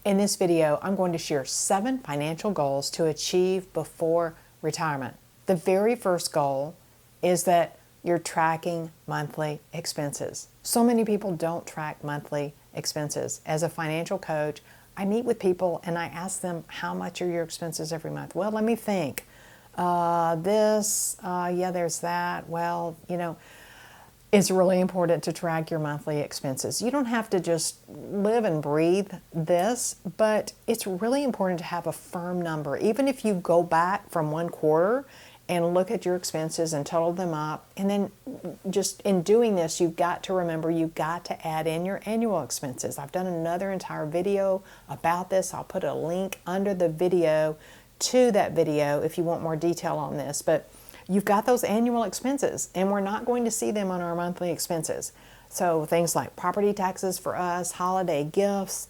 In this video, I'm going to share 7 financial goals to achieve before retirement. The very first goal is that you're tracking monthly expenses. So many people don't track monthly expenses. As a financial coach, I meet with people and I ask them, how much are your expenses every month? Well, let me think. There's that. Well, it's really important to track your monthly expenses. You don't have to just live and breathe this, but it's really important to have a firm number. Even if you go back from one quarter and look at your expenses and total them up, and then just in doing this, you've got to remember you've got to add in your annual expenses. I've done another entire video about this. I'll put a link under the video to that video if you want more detail on this. But you've got those annual expenses, and we're not going to see them on our monthly expenses. So things like property taxes for us, holiday gifts,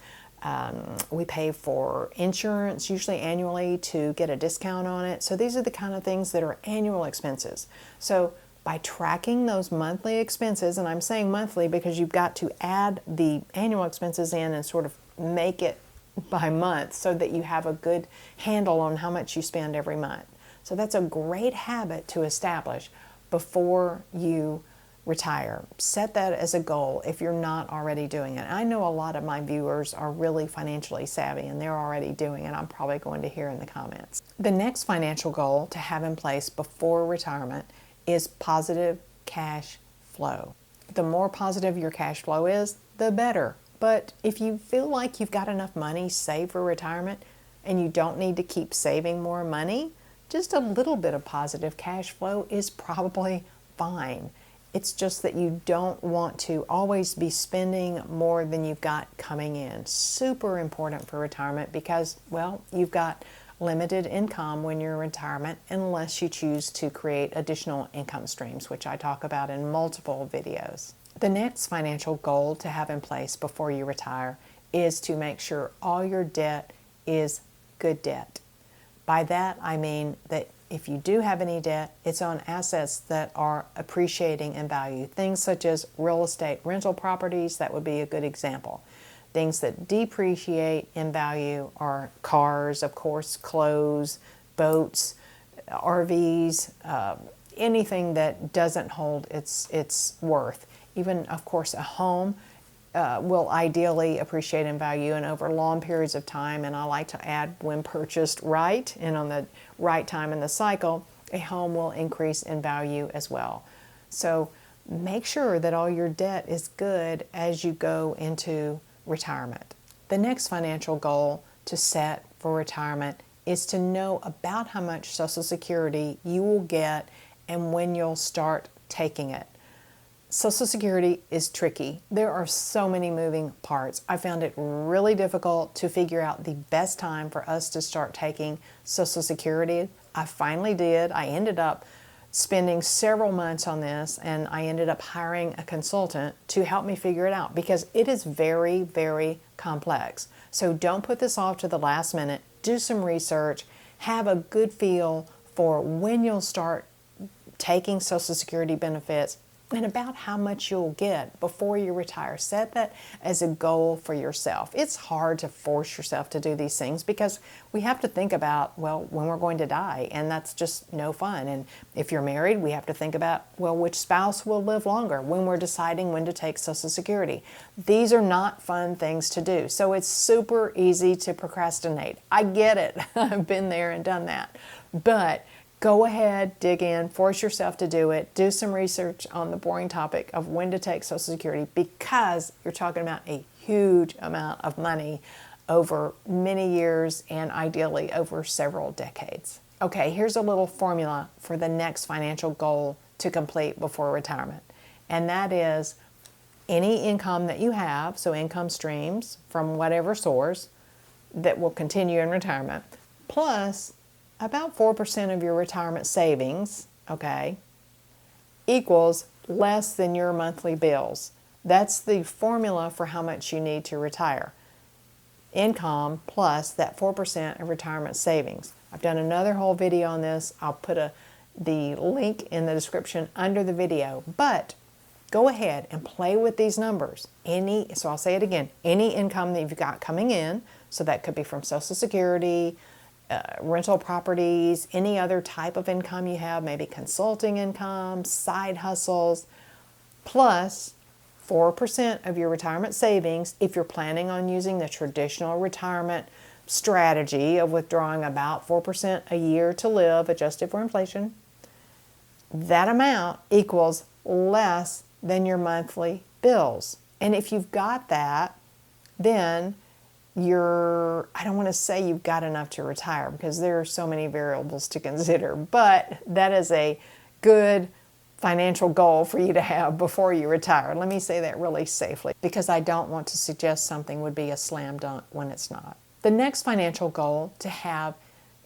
we pay for insurance, usually annually, to get a discount on it. So these are the kind of things that are annual expenses. So by tracking those monthly expenses, and I'm saying monthly because you've got to add the annual expenses in and sort of make it by month so that you have a good handle on how much you spend every month. So that's a great habit to establish before you retire. Set that as a goal if you're not already doing it. I know a lot of my viewers are really financially savvy and they're already doing it. I'm probably going to hear in the comments. The next financial goal to have in place before retirement is positive cash flow. The more positive your cash flow is, the better. But if you feel like you've got enough money saved for retirement and you don't need to keep saving more money, just a little bit of positive cash flow is probably fine. It's just that you don't want to always be spending more than you've got coming in. Super important for retirement because, well, you've got limited income when you're in retirement unless you choose to create additional income streams, which I talk about in multiple videos. The next financial goal to have in place before you retire is to make sure all your debt is good debt. By that, I mean that if you do have any debt, it's on assets that are appreciating in value. Things such as real estate rental properties, that would be a good example. Things that depreciate in value are cars, of course, clothes, boats, RVs, anything that doesn't hold its worth. Even, of course, a home will ideally appreciate in value and over long periods of time, and I like to add when purchased right and on the right time in the cycle, a home will increase in value as well. So make sure that all your debt is good as you go into retirement. The next financial goal to set for retirement is to know about how much Social Security you will get and when you'll start taking it. Social Security is tricky. There are so many moving parts. I found it really difficult to figure out the best time for us to start taking Social Security. I finally did. I ended up spending several months on this, and I ended up hiring a consultant to help me figure it out because it is very, very complex. So don't put this off to the last minute. Do some research. Have a good feel for when you'll start taking Social Security benefits and about how much you'll get before you retire. Set that as a goal for yourself. It's hard to force yourself to do these things because we have to think about, well, when we're going to die, and that's just no fun. And if you're married, we have to think about, well, which spouse will live longer when we're deciding when to take Social Security. These are not fun things to do. So it's super easy to procrastinate. I get it. I've been there and done that. But go ahead, dig in, force yourself to do it. Do some research on the boring topic of when to take Social Security because you're talking about a huge amount of money over many years and ideally over several decades. Okay, here's a little formula for the next financial goal to complete before retirement. And that is any income that you have, so income streams from whatever source that will continue in retirement, plus about 4% of your retirement savings, okay, equals less than your monthly bills. That's the formula for how much you need to retire. Income plus that 4% of retirement savings. I've done another whole video on this. I'll put the link in the description under the video. But go ahead and play with these numbers. So I'll say it again, any income that you've got coming in, so that could be from Social Security, rental properties, any other type of income you have, maybe consulting income, side hustles, plus 4% of your retirement savings if you're planning on using the traditional retirement strategy of withdrawing about 4% a year to live, adjusted for inflation. That amount equals less than your monthly bills. And if you've got that, then I don't want to say you've got enough to retire because there are so many variables to consider, but that is a good financial goal for you to have before you retire. Let me say that really safely because I don't want to suggest something would be a slam dunk when it's not. The next financial goal to have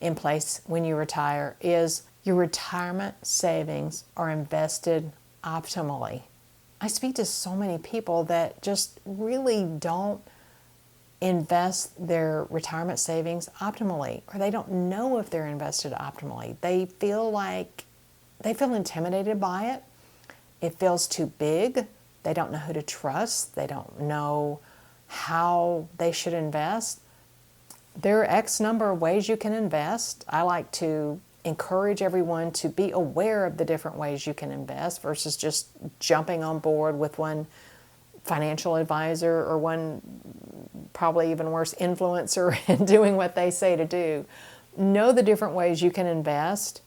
in place when you retire is your retirement savings are invested optimally. I speak to so many people that just really don't invest their retirement savings optimally, or they don't know if they're invested optimally. They feel intimidated by it. It feels too big. They don't know who to trust. They don't know how they should invest. There are X number of ways you can invest. I like to encourage everyone to be aware of the different ways you can invest versus just jumping on board with one financial advisor or one, probably even worse, influencer and doing what they say to do. Know the different ways you can invest.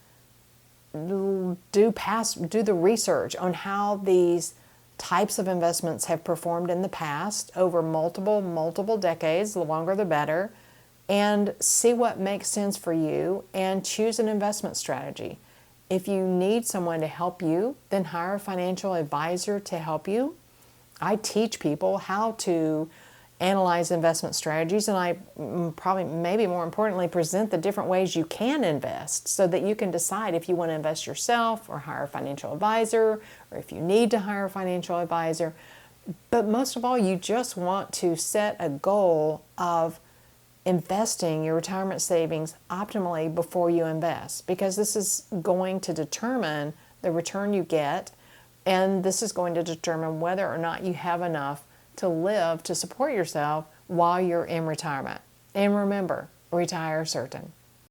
Do the research on how these types of investments have performed in the past over multiple decades, the longer the better, and see what makes sense for you and choose an investment strategy. If you need someone to help you, then hire a financial advisor to help you. I teach people how to analyze investment strategies, and I probably, maybe more importantly, present the different ways you can invest so that you can decide if you want to invest yourself or hire a financial advisor, or if you need to hire a financial advisor. But most of all, you just want to set a goal of investing your retirement savings optimally before you invest, because this is going to determine the return you get, and this is going to determine whether or not you have enough to live to support yourself while you're in retirement. And remember, retire certain.